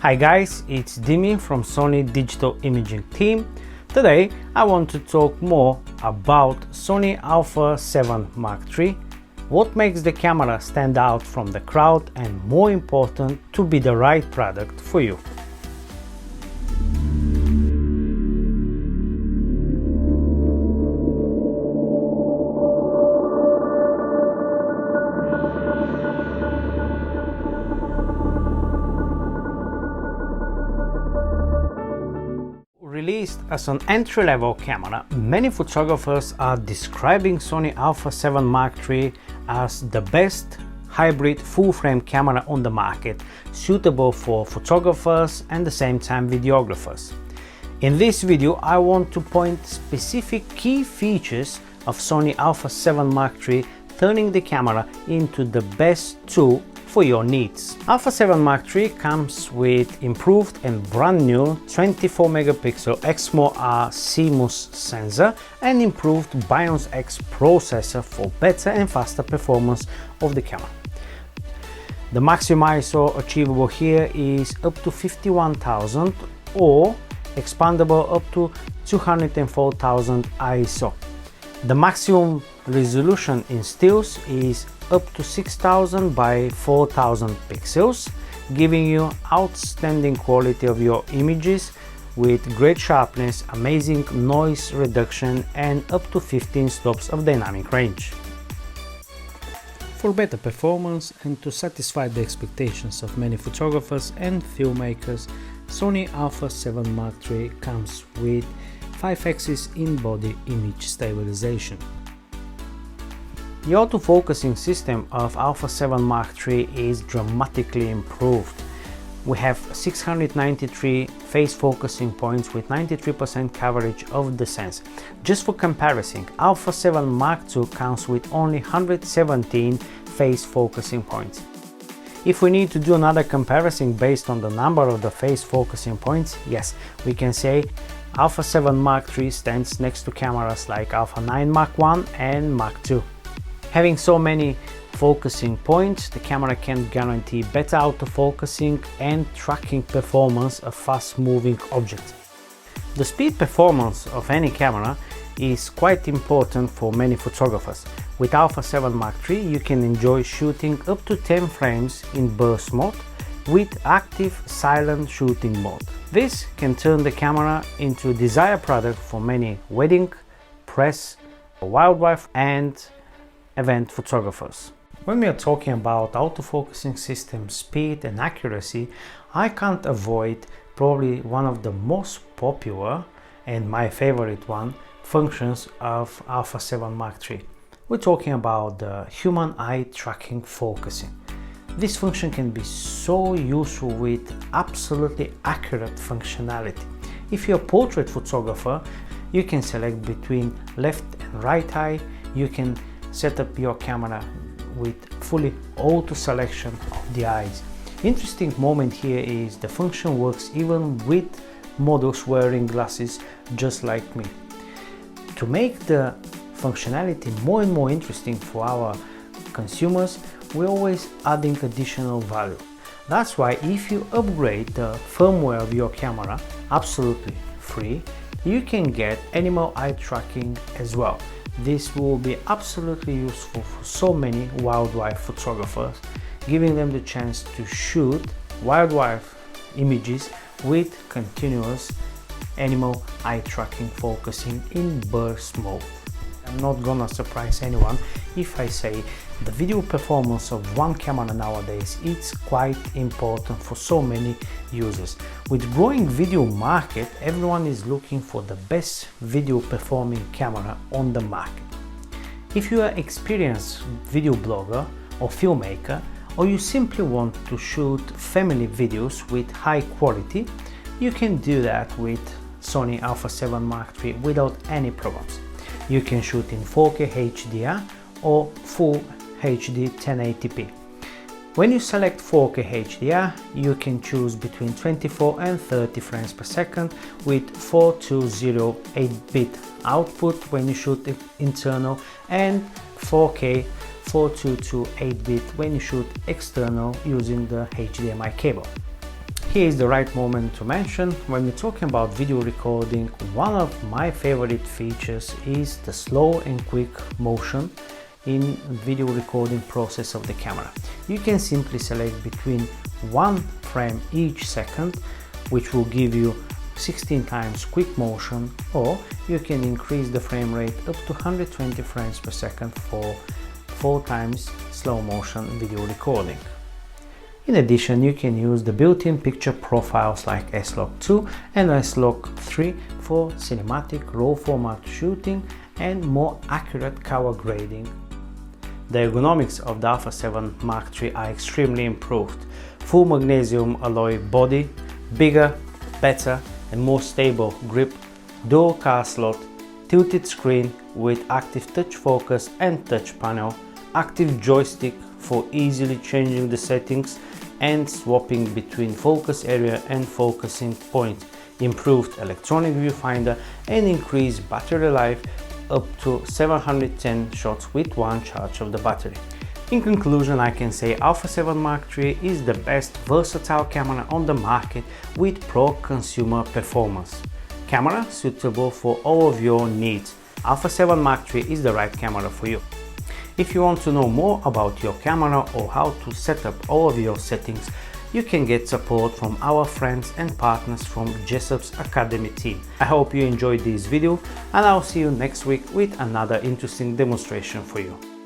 Hi guys, it's Dimi from Sony Digital Imaging team. Today I want to talk more about Sony A7 Mark III, what makes the camera stand out from the crowd and, more important, to be the right product for you. Released as an entry-level camera, many photographers are describing Sony A7 Mark III as the best hybrid full-frame camera on the market, suitable for photographers and at the same time videographers. In this video, I want to point specific key features of Sony A7 Mark III, turning the camera into the best tool for your needs. A7 Mark III comes with improved and brand new 24 megapixel Exmor-R CMOS sensor and improved BIOS X processor for better and faster performance of the camera. The maximum ISO achievable here is up to 51,000 or expandable up to 204,000 ISO. The maximum resolution in stills is up to 6000 by 4000 pixels, giving you outstanding quality of your images with great sharpness, amazing noise reduction and up to 15 stops of dynamic range. For better performance and to satisfy the expectations of many photographers and filmmakers, Sony A7 Mark III comes with 5-axis in-body image stabilization. The autofocusing system of A7 Mark III is dramatically improved. We have 693 phase focusing points with 93% coverage of the sensor. Just for comparison, A7 Mark II comes with only 117 phase focusing points. If we need to do another comparison based on the number of the phase focusing points, yes, we can say A7 Mark III stands next to cameras like A9 Mark I and Mark II. Having so many focusing points, the camera can guarantee better autofocusing and tracking performance of fast-moving objects. The speed performance of any camera is quite important for many photographers. With A7 Mark III, you can enjoy shooting up to 10 frames in burst mode with active silent shooting mode. This can turn the camera into a desired product for many wedding, press, wildlife and event photographers. When we are talking about autofocusing system, speed and accuracy, I can't avoid probably one of the most popular and my favorite one functions of A7 Mark III. We're talking about the human eye tracking focusing. This function can be so useful with absolutely accurate functionality. If you're a portrait photographer, you can select between left and right eye. You can set up your camera with fully auto selection of the eyes. Interesting moment here is the function works even with models wearing glasses just like me. To make the functionality more and more interesting for our consumers, we're always adding additional value. That's why if you upgrade the firmware of your camera absolutely free, you can get animal eye tracking as well. This will be absolutely useful for so many wildlife photographers, giving them the chance to shoot wildlife images with continuous animal eye tracking focusing in burst mode. I'm not gonna surprise anyone if I say the video performance of one camera nowadays is quite important for so many users. With growing video market, everyone is looking for the best video performing camera on the market. If you are an experienced video blogger or filmmaker, or you simply want to shoot family videos with high quality, you can do that with Sony A7 Mark III without any problems. You can shoot in 4K HDR or Full HD 1080p. When you select 4K HDR, you can choose between 24 and 30 frames per second with 420 8-bit output when you shoot internal and 4K 422 8-bit when you shoot external using the HDMI cable. Here is the right moment to mention, when we're talking about video recording, one of my favorite features is the slow and quick motion in video recording process of the camera. You can simply select between one frame each second, which will give you 16 times quick motion, or you can increase the frame rate up to 120 frames per second for 4 times slow motion video recording. In addition, you can use the built-in picture profiles like S-Log2 and S-Log3 for cinematic raw format shooting and more accurate color grading. The ergonomics of the A7 Mark III are extremely improved. Full magnesium alloy body, bigger, better and more stable grip, dual car slot, tilted screen with active touch focus and touch panel, active joystick for easily changing the settings and swapping between focus area and focusing point, improved electronic viewfinder and increased battery life up to 710 shots with one charge of the battery. In conclusion, I can say A7 Mark III is the best versatile camera on the market with pro-consumer performance. Camera suitable for all of your needs. A7 Mark III is the right camera for you. If you want to know more about your camera or how to set up all of your settings, you can get support from our friends and partners from Jessops Academy team. I hope you enjoyed this video and I'll see you next week with another interesting demonstration for you.